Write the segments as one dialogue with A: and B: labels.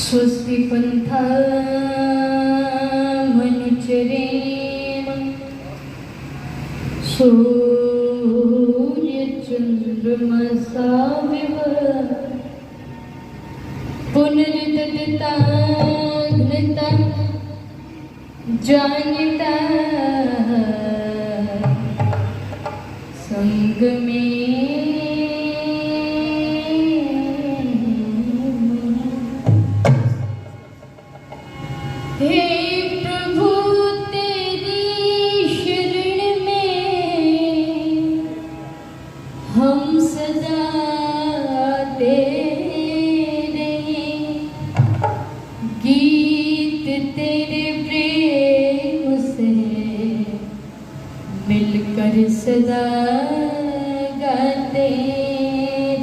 A: स्वस्ति पंथा मनुचरेम सूर्य चंद्रमसा विवर पुनर्दत्ता घृता जानता संग में हे प्रभु तेरी शरण में हम सदा तेरे गीत तेरे प्रेम से मिलकर सदा गाते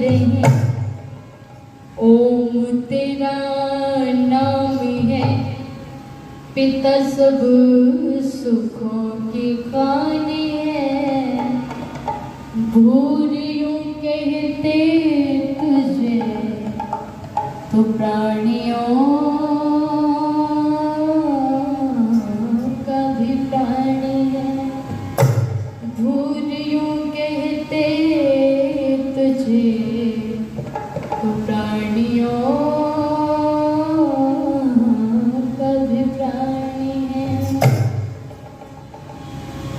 A: रहे। ओम तेरा नाम है पिता सब सुखों की खानी है, भूर यूं कहते तुझे तो प्राणियों का भी प्राणी है। भूर यूं कहते तुझे तो प्राणियों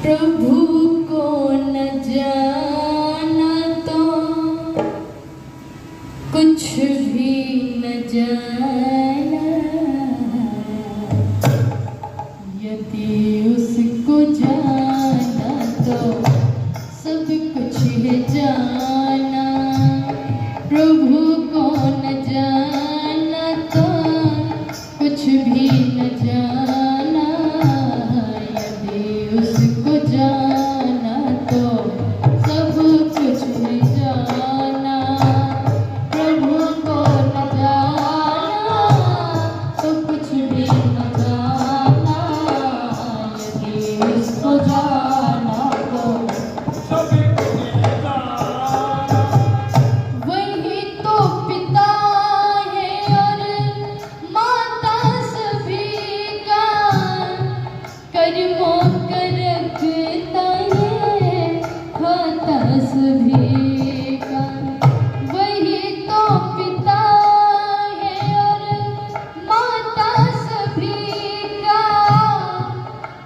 A: प्रभु को न जाना तो कुछ भी न जाना, यदि उसको जाना तो सब कुछ है जाना। प्रभु को न जाना तो कुछ भी न जाना, उसको जाना तो सब कुछ है जाना। प्रभु को न जाना तो कुछ भी न जाना, यदि उसको जाना तो सब कुछ है जाना। वही तो पिता है और माता सभी का, कर्मों सभी का। वही तो पिता है और माता सभी का,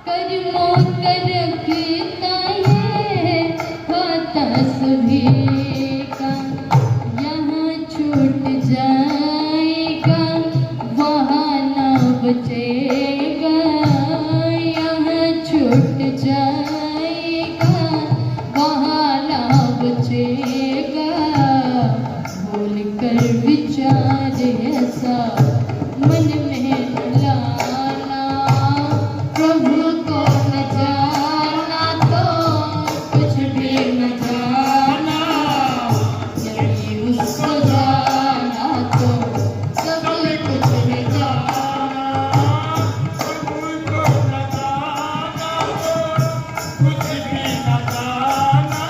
A: कर्मों का रखता है खाता सभी का। यहाँ छूट जाएगा वहाँ ना बचेगा, यहाँ छूट जाएगा वहाँ बचेगा। भूल कर विचार ऐसा मन में न लाना। प्रभु को न जाना तो कुछ भी न जाना, यदि उसको जाना तो सब कुछ है जाना। प्रभु को न जाना तो कुछ भी न जाना,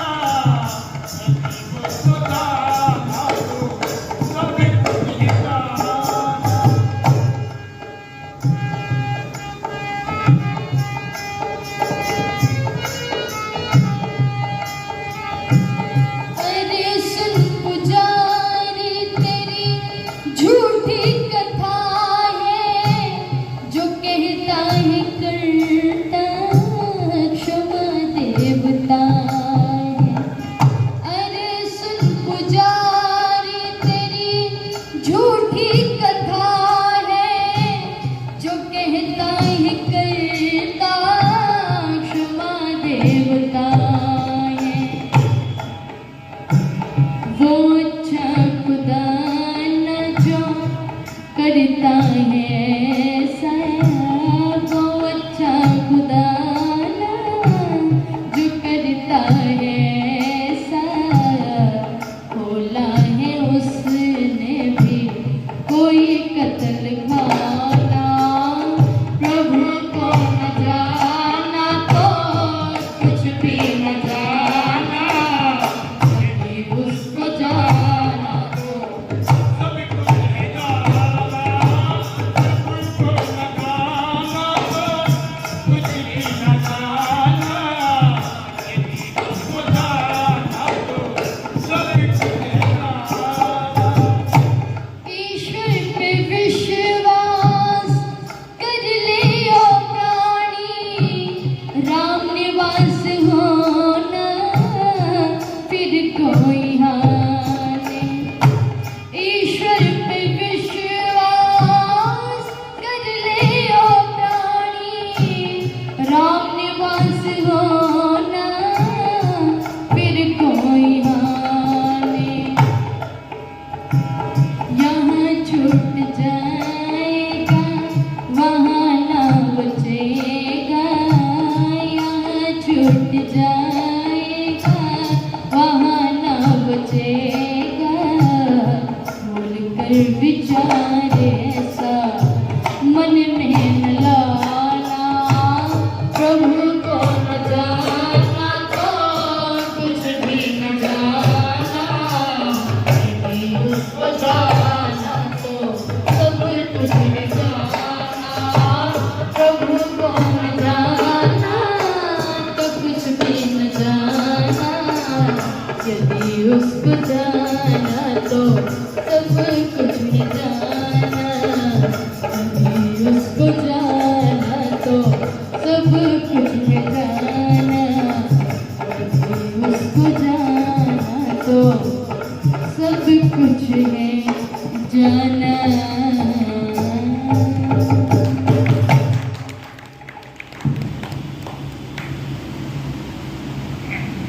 A: सब कुछ मिटाना, उसको जाना तो सब कुछ है जाना।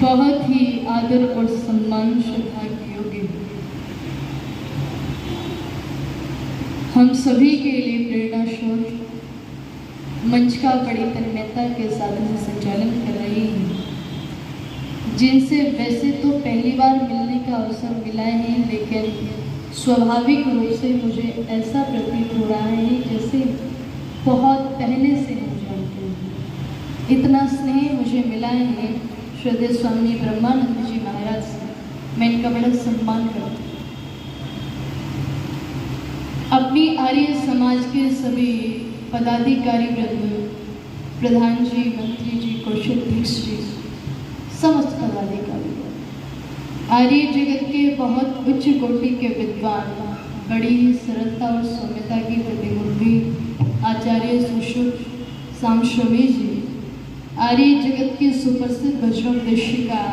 A: बहुत ही आदर और सम्मान श्रद्धा के योग्य हम सभी के लिए प्रेरणा स्रोत मंच का बड़ी तन्मयता के साथ संचालन कर रही है, जिनसे वैसे तो पहली बार मिलने का अवसर मिला है, लेकिन स्वाभाविक रूप से मुझे ऐसा प्रतीत हो रहा है जैसे बहुत पहले से हम जानते हैं। इतना स्नेह मुझे मिला है श्रद्धेय स्वामी ब्रह्मानंद जी महाराज से, मैं इनका बड़ा सम्मान करती हूँ। अपनी आर्य समाज के सभी पदाधिकारी वृंद, प्रधान जी, मंत्री जी, कोषाध्यक्ष जी, समस्त पदाधिकारी, आर्य जगत के बहुत उच्च कोटि के विद्वान, बड़ी ही सरलता और सौम्यता की प्रतिमूर्ति आचार्य सुश्रुत सामश्रमी जी, आर्य जगत की सुप्रसिद्ध वज्रोपदेशिका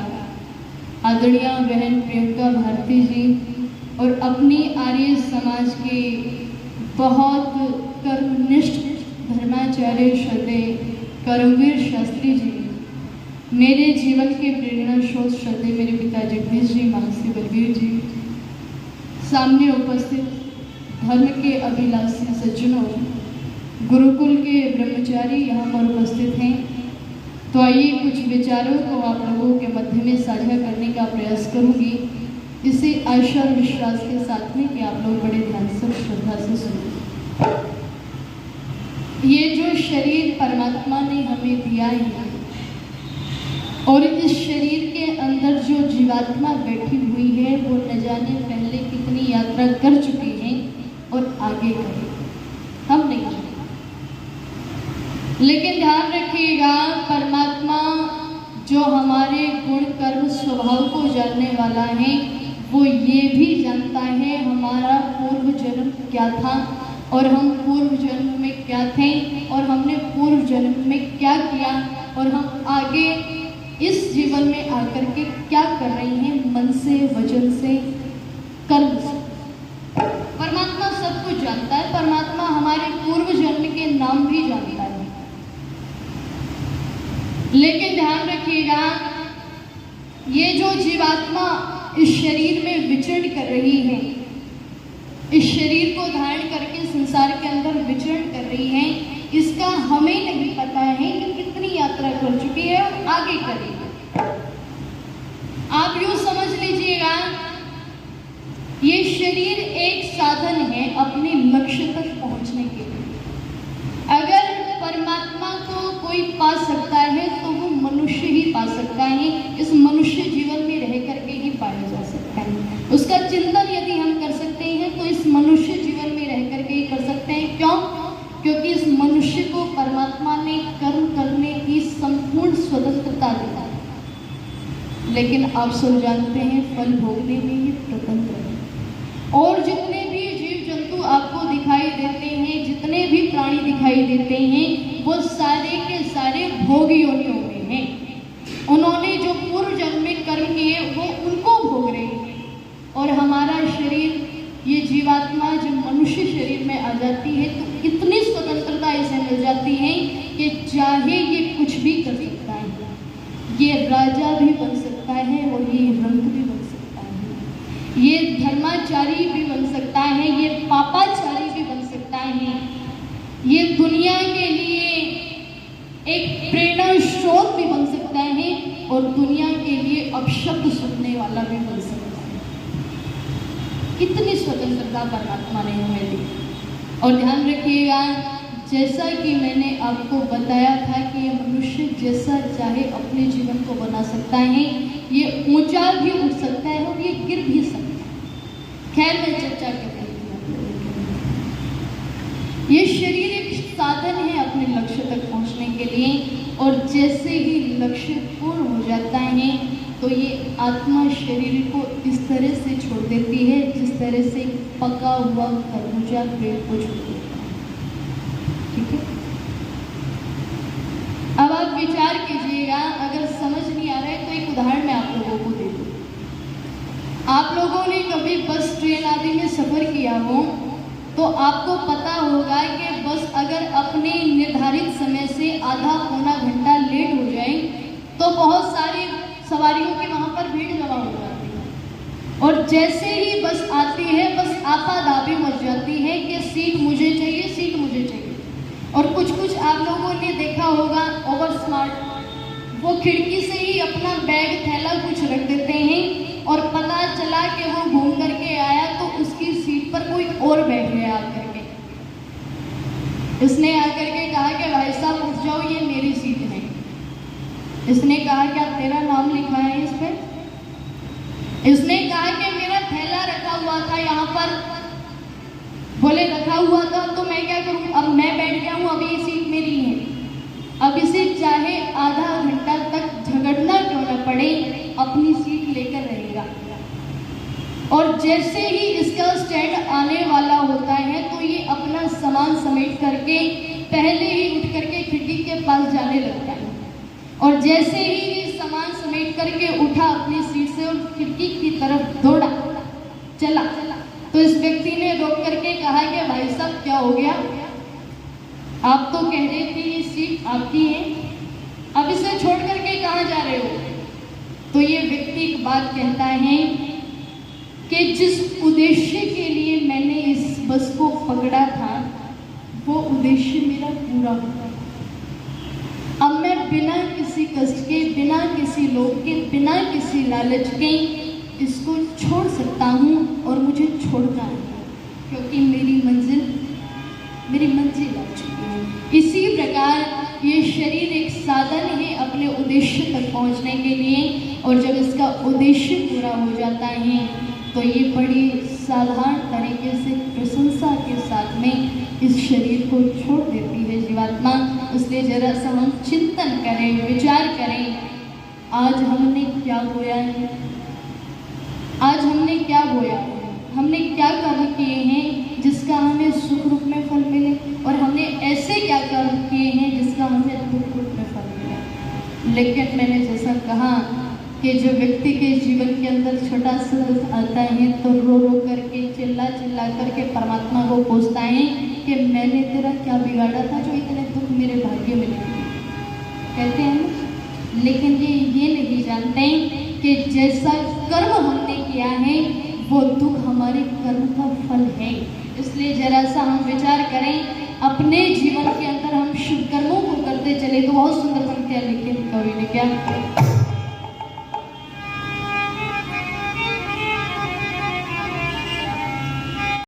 A: आदरणीय बहन प्रियंका भारती जी, और अपनी आर्य समाज के बहुत कर्मनिष्ठ धर्माचार्य श्रद्धेय कर्मवीर शास्त्री जी, मेरे जीवन के प्रेरणा स्रोत श्रद्धेय मेरे पिता जगदीश जी, महर्षि बलवीर जी, सामने उपस्थित धर्म के अभिलाषी सज्जनों, गुरुकुल के ब्रह्मचारी यहाँ पर उपस्थित हैं। तो आइए कुछ विचारों को आप लोगों के मध्य में साझा करने का प्रयास करूंगी, इसी आशा और विश्वास के साथ में कि आप लोग बड़े ध्यान से श्रद्धा से सुनें। ये जो शरीर परमात्मा ने हमें दिया है और इस शरीर के अंदर जो जीवात्मा बैठी हुई है वो न जाने पहले कितनी यात्रा कर चुकी है और आगे करेगी, हम नहीं जानते। लेकिन ध्यान रखिएगा, परमात्मा जो हमारे गुण कर्म स्वभाव को जानने वाला है, वो ये भी जानता है हमारा पूर्व जन्म क्या था और हम पूर्व जन्म में क्या थे और हमने पूर्व जन्म में क्या किया और हम आगे इस जीवन में आकर के क्या कर रहे हैं, मन से, वचन से, कर्म से। परमात्मा सब कुछ जानता है। परमात्मा हमारे पूर्व जन्म के नाम भी जानता है। लेकिन ध्यान रखिएगा, ये जो जीवात्मा इस शरीर में विचरण कर रही है, इस शरीर को धारण करके संसार के अंदर विचरण कर रही है, इसका हमें नहीं पता है कि कितनी यात्रा कर चुकी है और आगे करेगी। आप यूं समझ लीजिएगा, ये शरीर एक साधन है अपने लक्ष्य तक पहुंचने के लिए। अगर परमात्मा को कोई पा सकता है तो वो मनुष्य ही पा सकता है। इस मनुष्य जीवन में रह करके ही पाया जा सकता है। उसका चिंतन यदि हम कर सकते हैं तो इस मनुष्य जीवन में रह करके ही कर सकते हैं। क्यों? क्योंकि इस मनुष्य को परमात्मा ने कर्म करने की संपूर्ण स्वतंत्रता दी है। लेकिन आप सब जानते हैं, फल भोगने में ये स्वतंत्र है। और जितने भी जीव जंतु आपको दिखाई देते हैं, जितने भी प्राणी दिखाई देते हैं, वो सारे के सारे भोग योनियों में हैं। उन्होंने जो पूर्व जन्म में कर्म किए वो उनको भोग रहे हैं। और हमारा शरीर, ये जीवात्मा जब मनुष्य शरीर में आ जाती है तो इतनी स्वतंत्रता इसे मिल जाती है कि चाहे ये कुछ भी कर सकता है। ये राजा भी बन सकता है और ये रंक भी बन सकता है। ये धर्माचारी भी बन सकता है, ये पापाचारी भी बन सकता है। ये दुनिया के लिए एक प्रेरणा स्रोत भी बन सकता है और दुनिया के लिए अपशब्द सुनने वाला भी बन सकता है। कितनी स्वतंत्रता परमात्मा ने हमें दी। और ध्यान रखिएगा, जैसा कि मैंने आपको बताया था कि ये मनुष्य जैसा चाहे अपने जीवन को बना सकता है। ये ऊंचा भी उठ सकता है और ये गिर भी सकता है। खैर, मैं चर्चा कर रही थी, ये शरीर एक साधन है अपने लक्ष्य तक पहुंचने के लिए। और जैसे ही लक्ष्य पूर्ण हो जाता है तो ये आत्मा शरीर को इस तरह से छोड़ देती है जिस तरह से पका हुआ खरबूजा पेड़ को छोड़ देता है। ठीक है, आप विचार कीजिएगा, अगर समझ नहीं आ रहा है तो एक उदाहरण मैं आप लोगों को दे दूँ। आप लोगों ने कभी बस, ट्रेन आदि में सफ़र किया हो तो आपको पता होगा कि बस अगर अपने निर्धारित समय से आधा पौना घंटा लेट हो जाए तो बहुत सारी सवारियों की वहाँ पर भीड़ जमा हो जाती है, और जैसे ही बस आती है बस आपाधापी मच जाती है कि सीट मुझे चाहिए, सीट मुझे चाहिए। और कुछ कुछ आप लोगों ने देखा होगा ओवर स्मार्ट, वो खिड़की से ही अपना बैग थैला कुछ रख देते हैं और पता चला कि वो घूम करके आया तो उसकी सीट पर कोई और बैठ गया आकर के। इसने आकर के कहा कि भाई साहब उठ जाओ, ये मेरी सीट है। इसने कहा क्या तेरा नाम लिखा है इस पे? इसने कहा कि मेरा थैला रखा हुआ था यहाँ पर। बोले रखा हुआ था तो मैं क्या करूँ, अब मैं बैठ गया हूँ, अभी ये सीट मेरी है। अब इसे चाहे आधा घंटा तक झगड़ना क्यों न पड़े, अपनी सीट लेकर रहेगा। और जैसे ही इसका स्टैंड आने वाला होता है तो ये अपना सामान समेट करके पहले ही उठ करके खिड़की के पास जाने लगता है। और जैसे ही ये सामान समेट करके उठा अपनी सीट से और खिड़की की तरफ दौड़ा चला, तो इस व्यक्ति ने रोक करके कहा कि भाई साहब क्या हो गया, आप तो कह रहे थे ये सीट आपकी है, अब इसे छोड़ करके कहाँ जा रहे हो? तो ये व्यक्ति एक बात कहता है कि जिस उद्देश्य के लिए मैंने इस बस को पकड़ा था वो उद्देश्य मेरा पूरा हुआ। अब मैं बिना किसी कष्ट के, बिना किसी लोभ के, बिना किसी लालच के इसको छोड़ सकता हूँ और मुझे छोड़ना है, क्योंकि मेरी मंजिल आ चुकी है। इसी प्रकार ये शरीर एक साधन है अपने उद्देश्य तक पहुँचने के लिए, और जब इसका उद्देश्य पूरा हो जाता है तो ये बड़ी साधारण तरीके से प्रशंसा के साथ में इस शरीर को छोड़ देती है जीवात्मा। इसलिए जरा सा हम चिंतन करें, विचार करें, आज हमने क्या बोया है, आज हमने क्या बोया है, हमने क्या कर्म किए हैं जिसका हमें सुख रूप में फल मिले, और हमने ऐसे क्या कर्म किए हैं जिसका हमें दुख रूप में फल मिले। लेकिन मैंने जैसा कहा कि जो व्यक्ति के जीवन के अंदर छोटा सा दुख आता है तो रो रो करके, चिल्ला चिल्ला करके परमात्मा को पूछता है कि मैंने तेरा क्या बिगाड़ा था जो इतने दुख मेरे भाग्य में लगे, कहते हैं ना। लेकिन ये नहीं जानते कि जैसा कर्म हमने किया है वो दुख हमारे कर्म का फल है। इसलिए जरा सा हम विचार करें, अपने जीवन के अंदर हम शुभ कर्मों को करते चले। तो बहुत सुंदर पंक्तियाँ लिखी कवि ने क्या